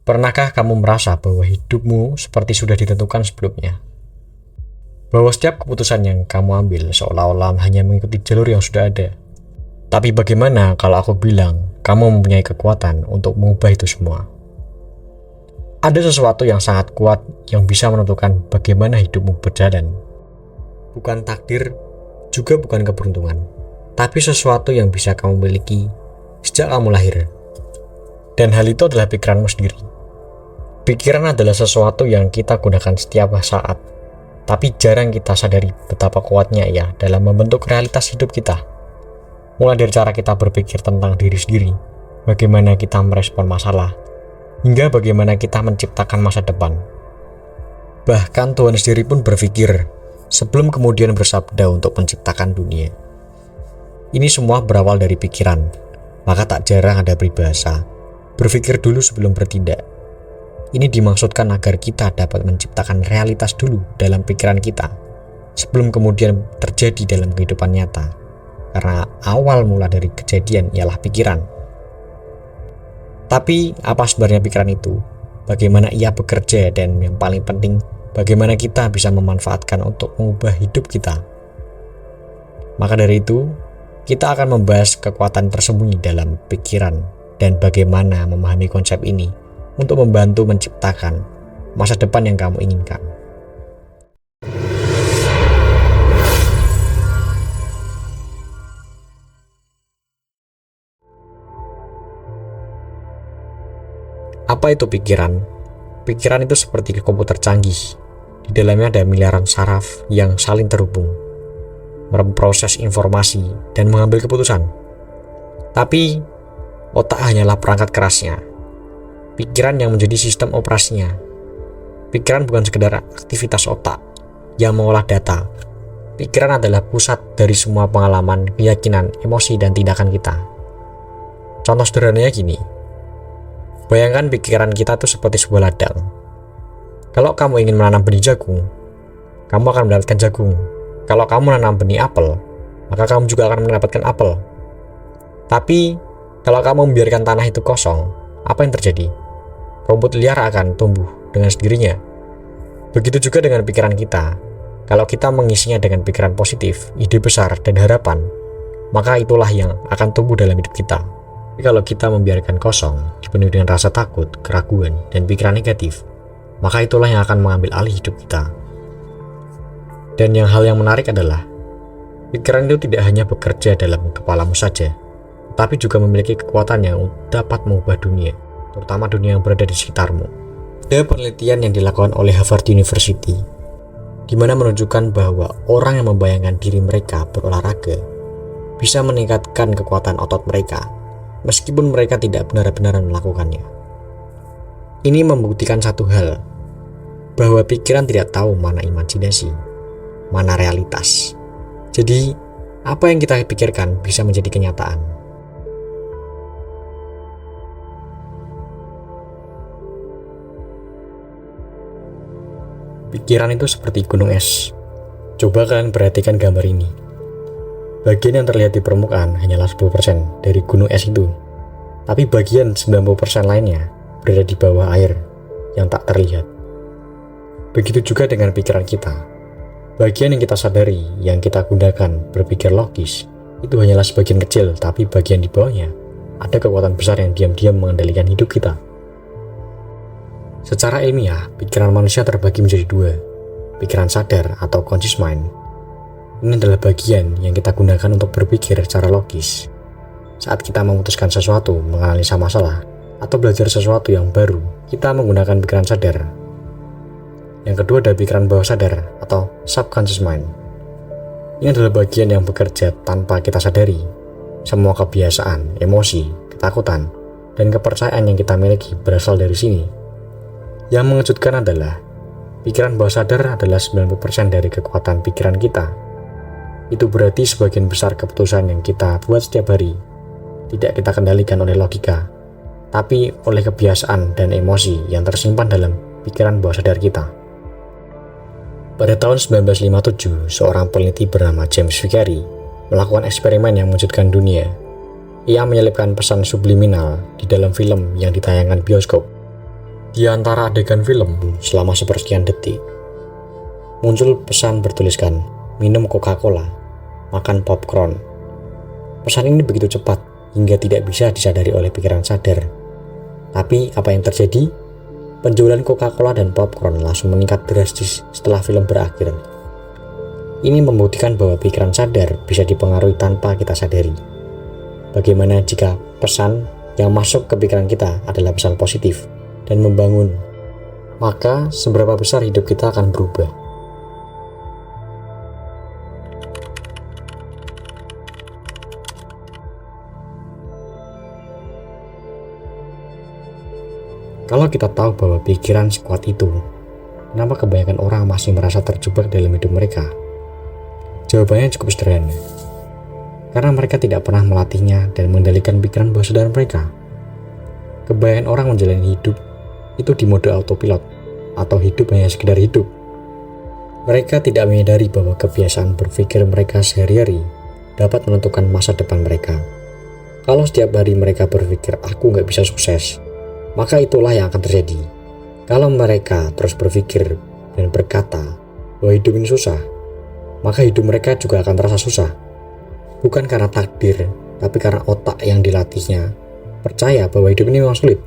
Pernahkah kamu merasa bahwa hidupmu seperti sudah ditentukan sebelumnya? Bahwa setiap keputusan yang kamu ambil seolah-olah hanya mengikuti jalur yang sudah ada. Tapi bagaimana kalau aku bilang kamu mempunyai kekuatan untuk mengubah itu semua? Ada sesuatu yang sangat kuat yang bisa menentukan bagaimana hidupmu berjalan. Bukan takdir, juga bukan keberuntungan, tapi sesuatu yang bisa kamu miliki sejak kamu lahir. Dan hal itu adalah pikiranmu sendiri. Pikiran adalah sesuatu yang kita gunakan setiap saat, tapi jarang kita sadari betapa kuatnya ia dalam membentuk realitas hidup kita. Mulai dari cara kita berpikir tentang diri sendiri, bagaimana kita merespon masalah, hingga bagaimana kita menciptakan masa depan. Bahkan Tuhan sendiri pun berpikir sebelum kemudian bersabda untuk menciptakan dunia. Ini semua berawal dari pikiran, maka tak jarang ada peribahasa, berpikir dulu sebelum bertindak. Ini dimaksudkan agar kita dapat menciptakan realitas dulu dalam pikiran kita, sebelum kemudian terjadi dalam kehidupan nyata. Karena awal mula dari kejadian ialah pikiran. Tapi apa sebenarnya pikiran itu? Bagaimana ia bekerja, dan yang paling penting, bagaimana kita bisa memanfaatkan untuk mengubah hidup kita? Maka dari itu, kita akan membahas kekuatan tersembunyi dalam pikiran dan bagaimana memahami konsep ini untuk membantu menciptakan masa depan yang kamu inginkan. Apa itu pikiran? Pikiran itu seperti komputer canggih. Di dalamnya ada miliaran saraf yang saling terhubung, memproses informasi dan mengambil keputusan. Tapi otak hanyalah perangkat kerasnya. Pikiran yang menjadi sistem operasinya. Pikiran bukan sekedar aktivitas otak yang mengolah data. Pikiran adalah pusat dari semua pengalaman, keyakinan, emosi, dan tindakan kita. Contoh sederhananya gini. Bayangkan pikiran kita itu seperti sebuah ladang. Kalau kamu ingin menanam benih jagung, kamu akan mendapatkan jagung. Kalau kamu menanam benih apel, maka kamu juga akan mendapatkan apel. Tapi, kalau kamu membiarkan tanah itu kosong, apa yang terjadi? Rumput liar akan tumbuh dengan sendirinya. Begitu juga dengan pikiran kita. Kalau kita mengisinya dengan pikiran positif, ide besar, dan harapan, maka itulah yang akan tumbuh dalam hidup kita. Tapi kalau kita membiarkan kosong, dipenuhi dengan rasa takut, keraguan, dan pikiran negatif, maka itulah yang akan mengambil alih hidup kita. Dan hal yang menarik adalah, pikiran itu tidak hanya bekerja dalam kepalamu saja, tapi juga memiliki kekuatan yang dapat mengubah dunia, terutama dunia yang berada di sekitarmu. Ada penelitian yang dilakukan oleh Harvard University, di mana menunjukkan bahwa orang yang membayangkan diri mereka berolahraga bisa meningkatkan kekuatan otot mereka, meskipun mereka tidak benar-benar melakukannya. Ini membuktikan satu hal, bahwa pikiran tidak tahu mana imajinasi, mana realitas. Jadi, apa yang kita pikirkan bisa menjadi kenyataan. Pikiran itu seperti gunung es. Coba kalian perhatikan gambar ini. Bagian yang terlihat di permukaan hanyalah 10% dari gunung es itu. Tapi bagian 90% lainnya berada di bawah air yang tak terlihat. Begitu juga dengan pikiran kita. Bagian yang kita sadari, yang kita gunakan berpikir logis, itu hanyalah sebagian kecil, tapi bagian di bawahnya ada kekuatan besar yang diam-diam mengendalikan hidup kita. Secara ilmiah, pikiran manusia terbagi menjadi dua, pikiran sadar atau conscious mind. Ini adalah bagian yang kita gunakan untuk berpikir secara logis. Saat kita memutuskan sesuatu, menganalisa masalah, atau belajar sesuatu yang baru, kita menggunakan pikiran sadar. Yang kedua ada pikiran bawah sadar atau subconscious mind. Ini adalah bagian yang bekerja tanpa kita sadari. Semua kebiasaan, emosi, ketakutan, dan kepercayaan yang kita miliki berasal dari sini. Yang mengejutkan adalah, pikiran bawah sadar adalah 90% dari kekuatan pikiran kita. Itu berarti sebagian besar keputusan yang kita buat setiap hari tidak kita kendalikan oleh logika, tapi oleh kebiasaan dan emosi yang tersimpan dalam pikiran bawah sadar kita. Pada tahun 1957, seorang peneliti bernama James Vicary melakukan eksperimen yang mengejutkan dunia. Ia menyelipkan pesan subliminal di dalam film yang ditayangkan bioskop. Di antara adegan film, selama sepersekian detik, muncul pesan bertuliskan, minum Coca-Cola, makan popcorn. Pesan ini begitu cepat hingga tidak bisa disadari oleh pikiran sadar. Tapi apa yang terjadi? Penjualan Coca-Cola dan popcorn langsung meningkat drastis setelah film berakhir. Ini membuktikan bahwa pikiran sadar bisa dipengaruhi tanpa kita sadari. Bagaimana jika pesan yang masuk ke pikiran kita adalah pesan positif dan membangun? Maka seberapa besar hidup kita akan berubah. Kalau kita tahu bahwa pikiran sekuat itu, kenapa kebanyakan orang masih merasa terjebak dalam hidup mereka? Jawabannya cukup sederhana. Karena mereka tidak pernah melatihnya dan mengendalikan pikiran bawah sadar mereka. Kebanyakan orang menjalani hidup itu di mode autopilot atau hidup hanya sekedar hidup. Mereka tidak menyadari bahwa kebiasaan berpikir mereka sehari-hari dapat menentukan masa depan mereka. Kalau setiap hari mereka berpikir, aku nggak bisa sukses, maka itulah yang akan terjadi. Kalau mereka terus berpikir dan berkata bahwa hidup ini susah, maka hidup mereka juga akan terasa susah. Bukan karena takdir, tapi karena otak yang dilatihnya percaya bahwa hidup ini memang sulit.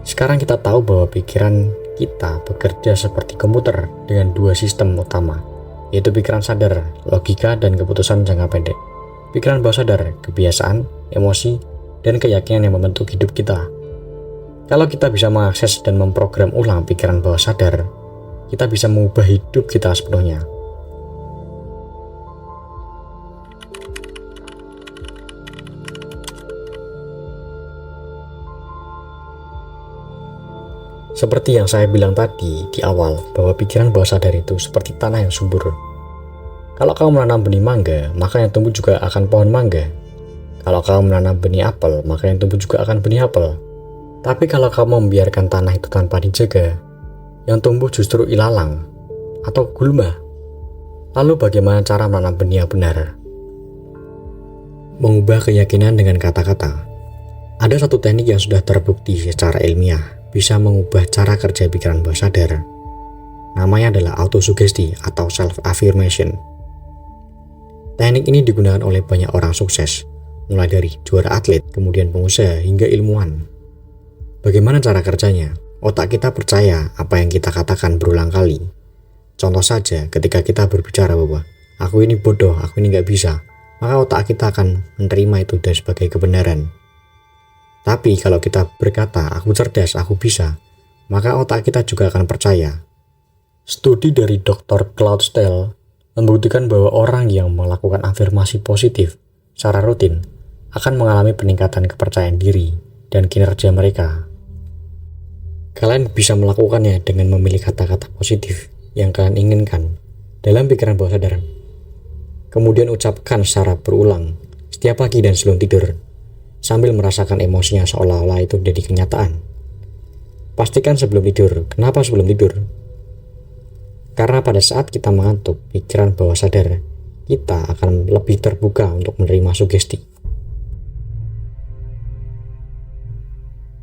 Sekarang kita tahu bahwa pikiran kita bekerja seperti komputer dengan dua sistem utama, yaitu pikiran sadar, logika, dan keputusan jangka pendek. Pikiran bawah sadar, kebiasaan, emosi, dan keyakinan yang membentuk hidup kita. Kalau kita bisa mengakses dan memprogram ulang pikiran bawah sadar, kita bisa mengubah hidup kita sepenuhnya. Seperti yang saya bilang tadi di awal, bahwa pikiran bawah sadar itu seperti tanah yang subur. Kalau kamu menanam benih mangga, maka yang tumbuh juga akan pohon mangga. Kalau kamu menanam benih apel, maka yang tumbuh juga akan benih apel. Tapi kalau kamu membiarkan tanah itu tanpa dijaga, yang tumbuh justru ilalang atau gulma. Lalu bagaimana cara menanam benih yang benar? Mengubah keyakinan dengan kata-kata. Ada satu teknik yang sudah terbukti secara ilmiah bisa mengubah cara kerja pikiran bawah sadar. Namanya adalah autosugesti atau self-affirmation. Teknik ini digunakan oleh banyak orang sukses, mulai dari juara atlet, kemudian pengusaha, hingga ilmuwan. Bagaimana cara kerjanya? Otak kita percaya apa yang kita katakan berulang kali. Contoh saja, ketika kita berbicara bahwa aku ini bodoh, aku ini gak bisa, maka otak kita akan menerima itu sebagai kebenaran. Tapi kalau kita berkata, aku cerdas, aku bisa, maka otak kita juga akan percaya. Studi dari Dr. Claude Steele membuktikan bahwa orang yang melakukan afirmasi positif secara rutin akan mengalami peningkatan kepercayaan diri dan kinerja mereka. Kalian bisa melakukannya dengan memilih kata-kata positif yang kalian inginkan dalam pikiran bawah sadar. Kemudian ucapkan secara berulang setiap pagi dan sebelum tidur, sambil merasakan emosinya seolah-olah itu menjadi kenyataan. Pastikan sebelum tidur. Kenapa sebelum tidur? Karena pada saat kita mengantuk, pikiran bawah sadar kita akan lebih terbuka untuk menerima sugesti.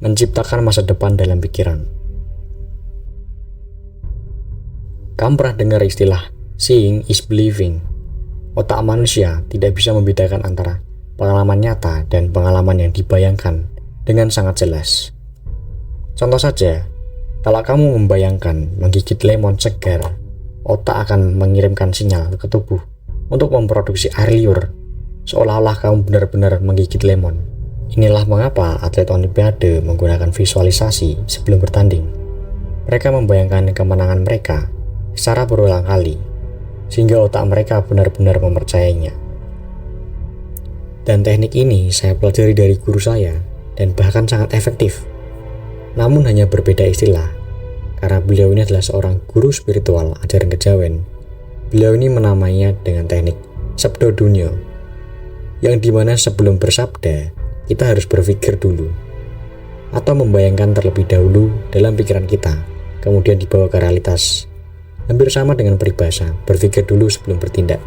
Menciptakan masa depan dalam pikiran. Kamu pernah dengar istilah seeing is believing? Otak manusia tidak bisa membedakan antara pengalaman nyata dan pengalaman yang dibayangkan dengan sangat jelas. Contoh saja, kalau kamu membayangkan menggigit lemon segar, otak akan mengirimkan sinyal ke tubuh untuk memproduksi air liur, seolah-olah kamu benar-benar menggigit lemon. Inilah mengapa atlet olimpiade menggunakan visualisasi sebelum bertanding. Mereka membayangkan kemenangan mereka secara berulang kali, sehingga otak mereka benar-benar mempercayainya. Dan teknik ini saya pelajari dari guru saya dan bahkan sangat efektif. Namun hanya berbeda istilah, karena beliau ini adalah seorang guru spiritual ajaran kejawen. Beliau ini menamainya dengan teknik Sabdo Dunyo, yang dimana sebelum bersabda, kita harus berpikir dulu, atau membayangkan terlebih dahulu dalam pikiran kita, kemudian dibawa ke realitas. Hampir sama dengan peribahasa, berpikir dulu sebelum bertindak.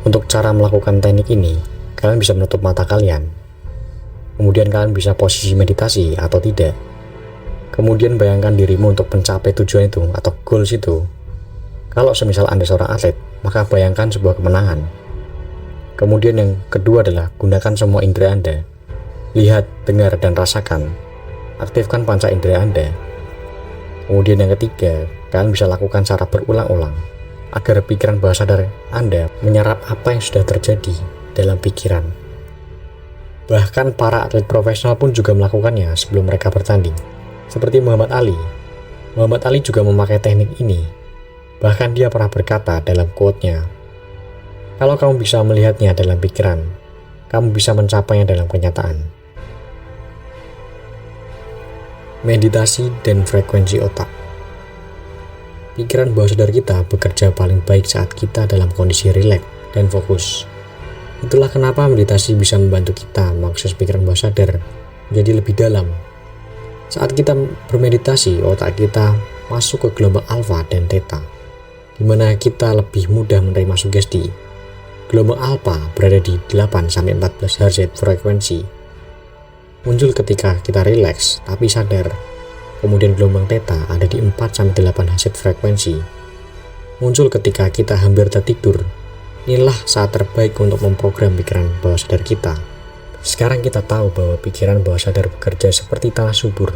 Untuk cara melakukan teknik ini, kalian bisa menutup mata kalian. Kemudian kalian bisa posisi meditasi atau tidak. Kemudian bayangkan dirimu untuk mencapai tujuan itu atau goals itu. Kalau semisal Anda seorang atlet, maka bayangkan sebuah kemenangan. Kemudian yang kedua adalah gunakan semua indera Anda. Lihat, dengar, dan rasakan. Aktifkan panca indera Anda. Kemudian yang ketiga, kalian bisa lakukan secara berulang-ulang agar pikiran bawah sadar Anda menyerap apa yang sudah terjadi dalam pikiran. Bahkan para atlet profesional pun juga melakukannya sebelum mereka bertanding. Seperti Muhammad Ali. Muhammad Ali juga memakai teknik ini. Bahkan dia pernah berkata dalam quote-nya, "Kalau kamu bisa melihatnya dalam pikiran, kamu bisa mencapainya dalam kenyataan." Meditasi dan frekuensi otak. Pikiran bawah sadar kita bekerja paling baik saat kita dalam kondisi rileks dan fokus. Itulah kenapa meditasi bisa membantu kita mengakses pikiran bawah sadar menjadi lebih dalam. Saat kita bermeditasi, otak kita masuk ke gelombang alfa dan theta, di mana kita lebih mudah menerima sugesti. Gelombang alfa berada di 8-14 Hz frekuensi. Muncul ketika kita rileks tapi sadar. Kemudian gelombang theta ada di 4-8 Hz frekuensi. Muncul ketika kita hampir tertidur. Inilah saat terbaik untuk memprogram pikiran bawah sadar kita. Sekarang kita tahu bahwa pikiran bawah sadar bekerja seperti tanah subur.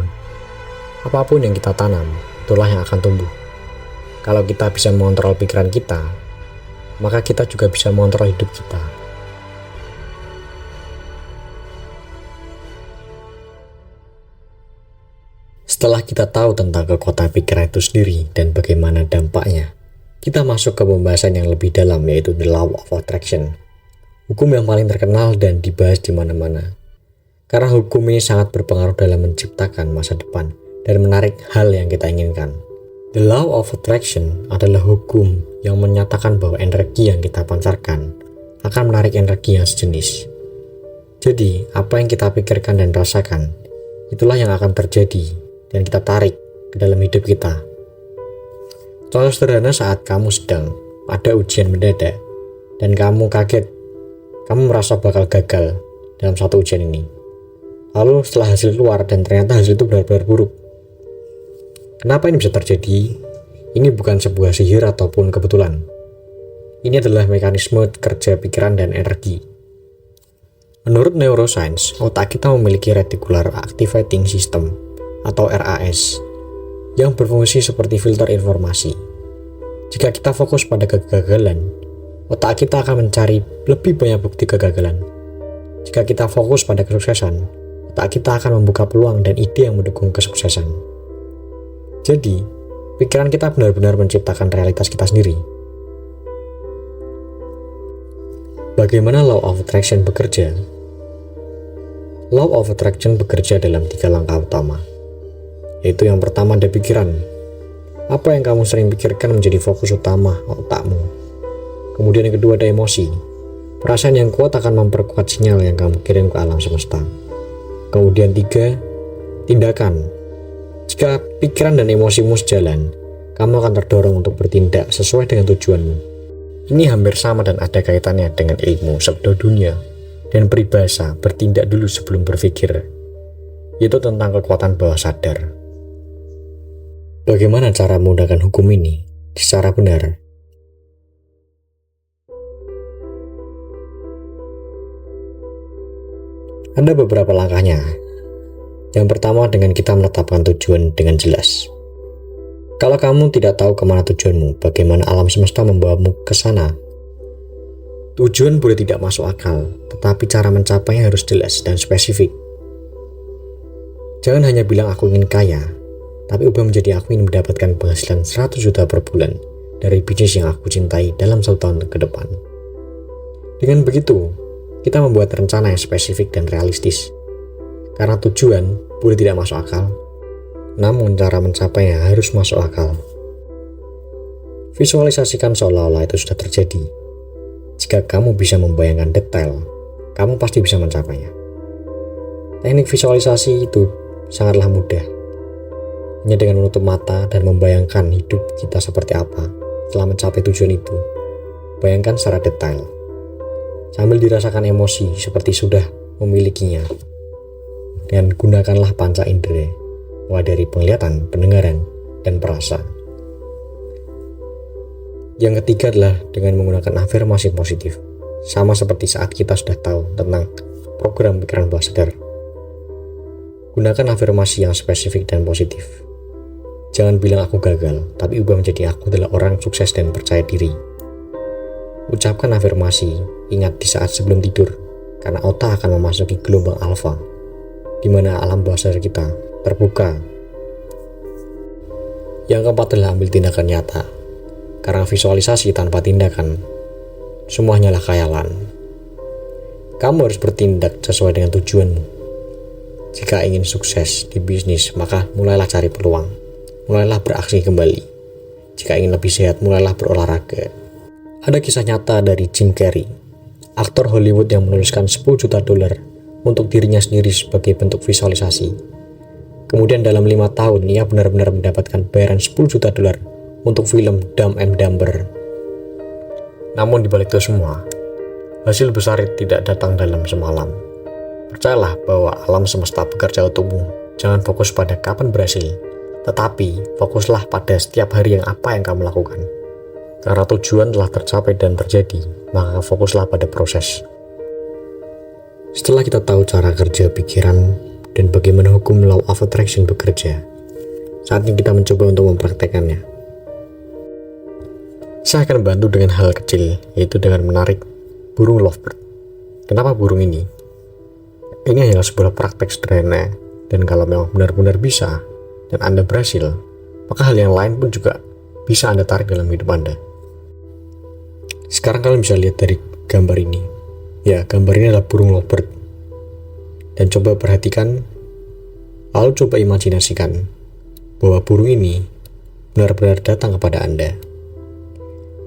Apapun yang kita tanam, itulah yang akan tumbuh. Kalau kita bisa mengontrol pikiran kita, maka kita juga bisa mengontrol hidup kita. Setelah kita tahu tentang kekuatan pikiran itu sendiri dan bagaimana dampaknya, kita masuk ke pembahasan yang lebih dalam, yaitu The Law of Attraction. Hukum yang paling terkenal dan dibahas di mana-mana. Karena hukum ini sangat berpengaruh dalam menciptakan masa depan dan menarik hal yang kita inginkan. The Law of Attraction adalah hukum yang menyatakan bahwa energi yang kita pancarkan akan menarik energi yang sejenis. Jadi, apa yang kita pikirkan dan rasakan, itulah yang akan terjadi dan kita tarik ke dalam hidup kita. Contoh sederhana saat kamu sedang ada ujian mendadak dan kamu kaget, kamu merasa bakal gagal dalam satu ujian ini. Lalu setelah hasil keluar dan ternyata hasil itu benar-benar buruk. Kenapa ini bisa terjadi? Ini bukan sebuah sihir ataupun kebetulan. Ini adalah mekanisme kerja pikiran dan energi. Menurut neuroscience, otak kita memiliki reticular activating system atau RAS yang berfungsi seperti filter informasi. Jika kita fokus pada kegagalan, otak kita akan mencari lebih banyak bukti kegagalan. Jika kita fokus pada kesuksesan, otak kita akan membuka peluang dan ide yang mendukung kesuksesan. Jadi, pikiran kita benar-benar menciptakan realitas kita sendiri. Bagaimana Law of Attraction bekerja? Law of Attraction bekerja dalam 3 langkah utama, yaitu yang pertama ada pikiran. Apa yang kamu sering pikirkan menjadi fokus utama otakmu. Kemudian yang kedua ada emosi. Perasaan yang kuat akan memperkuat sinyal yang kamu kirim ke alam semesta. Kemudian 3, tindakan. Jika pikiran dan emosimu sejalan, kamu akan terdorong untuk bertindak sesuai dengan tujuanmu. Ini hampir sama dan ada kaitannya dengan ilmu sabda dunia dan peribahasa bertindak dulu sebelum berpikir, yaitu tentang kekuatan bawah sadar. Bagaimana cara menggunakan hukum ini secara benar? Ada beberapa langkahnya. Yang pertama dengan kita menetapkan tujuan dengan jelas. Kalau kamu tidak tahu kemana tujuanmu, bagaimana alam semesta membawamu ke sana? Tujuan boleh tidak masuk akal, tetapi cara mencapainya harus jelas dan spesifik. Jangan hanya bilang aku ingin kaya, tapi ubah menjadi aku ingin mendapatkan penghasilan 100 juta per bulan dari bisnis yang aku cintai dalam 1 tahun ke depan. Dengan begitu, kita membuat rencana yang spesifik dan realistis. Karena tujuan boleh tidak masuk akal, namun cara mencapainya harus masuk akal. Visualisasikan seolah-olah itu sudah terjadi. Jika kamu bisa membayangkan detail, kamu pasti bisa mencapainya. Teknik visualisasi itu sangatlah mudah. Hanya dengan menutup mata dan membayangkan hidup kita seperti apa setelah mencapai tujuan itu. Bayangkan secara detail, sambil dirasakan emosi seperti sudah memilikinya. Dan gunakanlah panca indera, mulai dari penglihatan, pendengaran, dan perasa. Yang ketiga adalah dengan menggunakan afirmasi positif, sama seperti saat kita sudah tahu tentang program pikiran bawah sadar. Gunakan afirmasi yang spesifik dan positif. Jangan bilang aku gagal, tapi ubah menjadi aku adalah orang sukses dan percaya diri. Ucapkan afirmasi, ingat di saat sebelum tidur, karena otak akan memasuki gelombang alfa, di mana alam bawah sadar kita terbuka. Yang keempat adalah ambil tindakan nyata, karena visualisasi tanpa tindakan, semuanya lah khayalan. Kamu harus bertindak sesuai dengan tujuanmu. Jika ingin sukses di bisnis, maka mulailah cari peluang. Mulailah beraksi kembali. Jika ingin lebih sehat, mulailah berolahraga. Ada kisah nyata dari Jim Carrey, aktor Hollywood yang menuliskan $10 juta untuk dirinya sendiri sebagai bentuk visualisasi. Kemudian dalam 5 tahun, ia benar-benar mendapatkan bayaran $10 juta untuk film Dumb and Dumber. Namun di balik itu semua, hasil besar tidak datang dalam semalam. Percayalah bahwa alam semesta bekerja untukmu. Jangan fokus pada kapan berhasil, tetapi fokuslah pada setiap hari apa yang kamu lakukan. Karena tujuan telah tercapai dan terjadi, maka fokuslah pada proses. Setelah kita tahu cara kerja pikiran dan bagaimana hukum law of attraction bekerja, saatnya kita mencoba untuk mempraktekannya. Saya akan bantu dengan hal kecil, yaitu dengan menarik burung lovebird. Kenapa burung ini? Ini hanyalah sebuah praktek sederhana, dan kalau memang benar-benar bisa, dan Anda berhasil, maka hal yang lain pun juga bisa Anda tarik dalam hidup Anda. Sekarang kalian bisa lihat dari gambar ini. Ya, gambar ini adalah burung lovebird. Dan coba perhatikan, lalu coba imajinasikan bahwa burung ini benar-benar datang kepada Anda.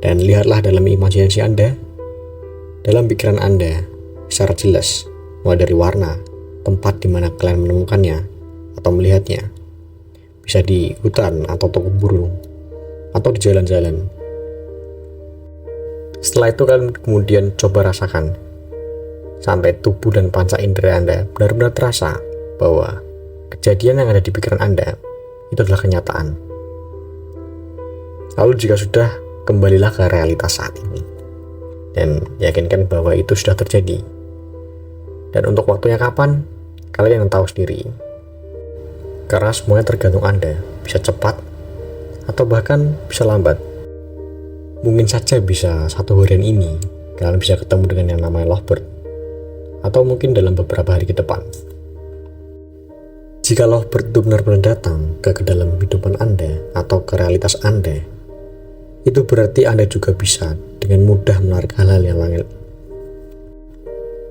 Dan lihatlah dalam imajinasi Anda, dalam pikiran Anda, secara jelas, mulai dari warna, tempat di mana kalian menemukannya atau melihatnya. Bisa di hutan atau toko burung, atau di jalan-jalan. Setelah itu kalian kemudian coba rasakan, sampai tubuh dan panca indera Anda benar-benar terasa bahwa kejadian yang ada di pikiran Anda itu adalah kenyataan. Lalu jika sudah, kembalilah ke realitas saat ini, dan yakinkan bahwa itu sudah terjadi. Dan untuk waktunya kapan, kalian yang tahu sendiri. Karena semuanya tergantung Anda, bisa cepat, atau bahkan bisa lambat. Mungkin saja bisa 1 harian ini, kalian bisa ketemu dengan yang namanya lovebird. Atau mungkin dalam beberapa hari ke depan. Jika lovebird itu benar-benar datang ke dalam kehidupan Anda, atau ke realitas Anda, itu berarti Anda juga bisa dengan mudah menarik hal-hal yang lain.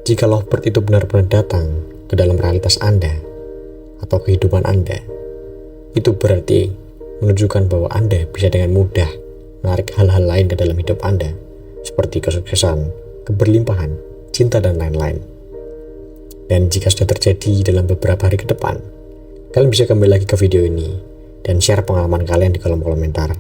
Jika lovebird itu benar-benar datang ke dalam realitas Anda atau kehidupan Anda, itu berarti menunjukkan bahwa Anda bisa dengan mudah menarik hal-hal lain ke dalam hidup Anda, seperti kesuksesan, keberlimpahan, cinta, dan lain-lain. Dan jika sudah terjadi dalam beberapa hari ke depan, kalian bisa kembali lagi ke video ini dan share pengalaman kalian di kolom komentar.